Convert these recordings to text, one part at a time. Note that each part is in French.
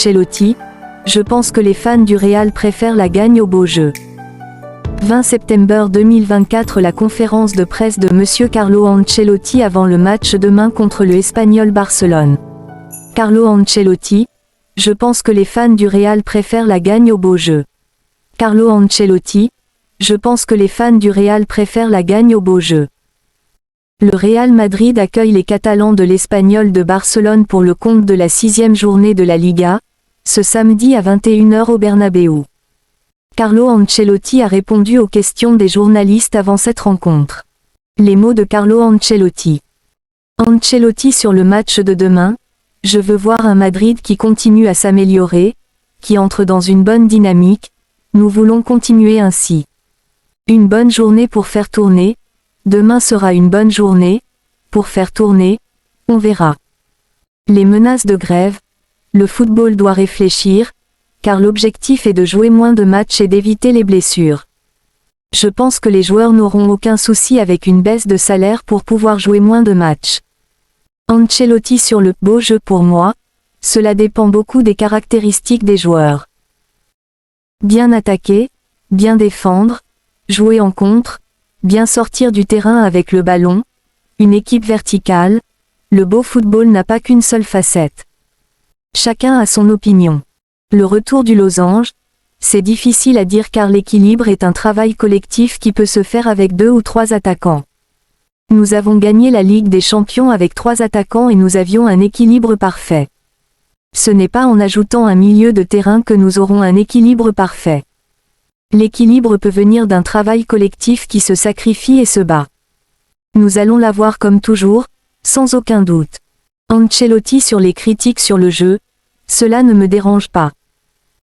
Ancelotti, je pense que les fans du Real préfèrent la gagne au beau jeu. 20 septembre 2024. La conférence de presse de Monsieur Carlo Ancelotti avant le match demain contre le Espagnol Barcelone. Carlo Ancelotti, je pense que les fans du Real préfèrent la gagne au beau jeu. Carlo Ancelotti, je pense que les fans du Real préfèrent la gagne au beau jeu. Le Real Madrid accueille les Catalans de l'Espagnol de Barcelone pour le compte de la 6e journée de la Liga, ce samedi à 21 h au Bernabéu. Carlo Ancelotti a répondu aux questions des journalistes avant cette rencontre. Les mots de Carlo Ancelotti. Ancelotti sur le match de demain, je veux voir un Madrid qui continue à s'améliorer, qui entre dans une bonne dynamique, nous voulons continuer ainsi. Une bonne journée pour faire tourner, demain sera une bonne journée, pour faire tourner, on verra. Les menaces de grève, le football doit réfléchir, car l'objectif est de jouer moins de matchs et d'éviter les blessures. Je pense que les joueurs n'auront aucun souci avec une baisse de salaire pour pouvoir jouer moins de matchs. Ancelotti sur le beau jeu. Pour moi, cela dépend beaucoup des caractéristiques des joueurs. Bien attaquer, bien défendre, jouer en contre, bien sortir du terrain avec le ballon, une équipe verticale, le beau football n'a pas qu'une seule facette. Chacun a son opinion. Le retour du losange, c'est difficile à dire car l'équilibre est un travail collectif qui peut se faire avec 2 ou 3 attaquants. Nous avons gagné la Ligue des Champions avec 3 attaquants et nous avions un équilibre parfait. Ce n'est pas en ajoutant un milieu de terrain que nous aurons un équilibre parfait. L'équilibre peut venir d'un travail collectif qui se sacrifie et se bat. Nous allons l'avoir comme toujours, sans aucun doute. Ancelotti sur les critiques sur le jeu, cela ne me dérange pas.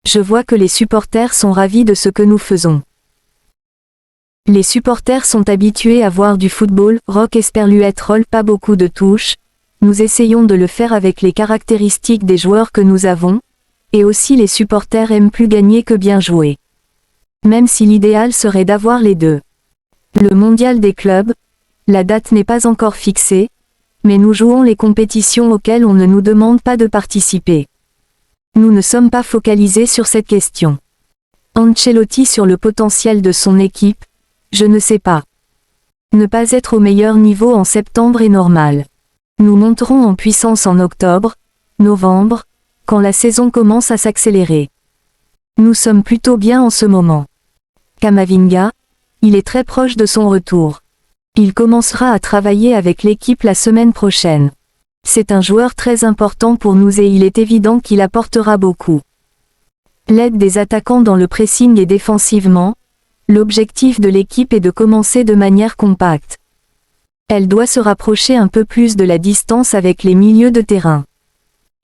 Je vois que les supporters sont ravis de ce que nous faisons. Les supporters sont habitués à voir du football, rock esperluette roll pas beaucoup de touches, nous essayons de le faire avec les caractéristiques des joueurs que nous avons, et aussi les supporters aiment plus gagner que bien jouer. Même si l'idéal serait d'avoir les deux. Le mondial des clubs, la date n'est pas encore fixée, mais nous jouons les compétitions auxquelles on ne nous demande pas de participer. Nous ne sommes pas focalisés sur cette question. Ancelotti sur le potentiel de son équipe, je ne sais pas. Ne pas être au meilleur niveau en septembre est normal. Nous monterons en puissance en octobre, novembre, quand la saison commence à s'accélérer. Nous sommes plutôt bien en ce moment. Camavinga, il est très proche de son retour. Il commencera à travailler avec l'équipe la semaine prochaine. C'est un joueur très important pour nous et il est évident qu'il apportera beaucoup. L'aide des attaquants dans le pressing et défensivement, l'objectif de l'équipe est de commencer de manière compacte. Elle doit se rapprocher un peu plus de la distance avec les milieux de terrain.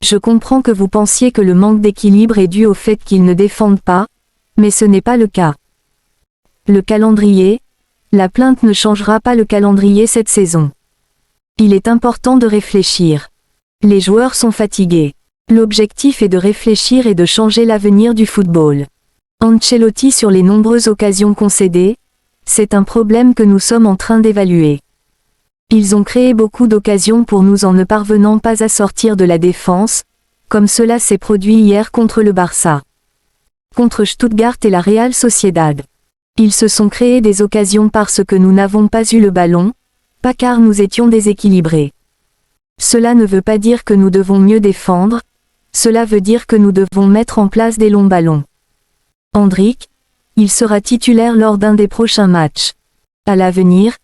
Je comprends que vous pensiez que le manque d'équilibre est dû au fait qu'ils ne défendent pas, mais ce n'est pas le cas. Le calendrier, la plainte ne changera pas le calendrier cette saison. Il est important de réfléchir. Les joueurs sont fatigués. L'objectif est de réfléchir et de changer l'avenir du football. Ancelotti sur les nombreuses occasions concédées, c'est un problème que nous sommes en train d'évaluer. Ils ont créé beaucoup d'occasions pour nous en ne parvenant pas à sortir de la défense, comme cela s'est produit hier contre le Barça. Contre Stuttgart et la Real Sociedad. Ils se sont créés des occasions parce que nous n'avons pas eu le ballon, pas car nous étions déséquilibrés. Cela ne veut pas dire que nous devons mieux défendre, cela veut dire que nous devons mettre en place des longs ballons. Endrick, il sera titulaire lors d'un des prochains matchs. À l'avenir,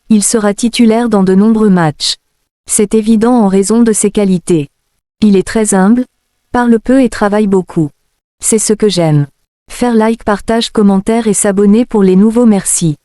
il sera titulaire dans de nombreux matchs. C'est évident en raison de ses qualités. Il est très humble, parle peu et travaille beaucoup. C'est ce que j'aime. Faire like, partage, commentaire et s'abonner pour les nouveaux merci.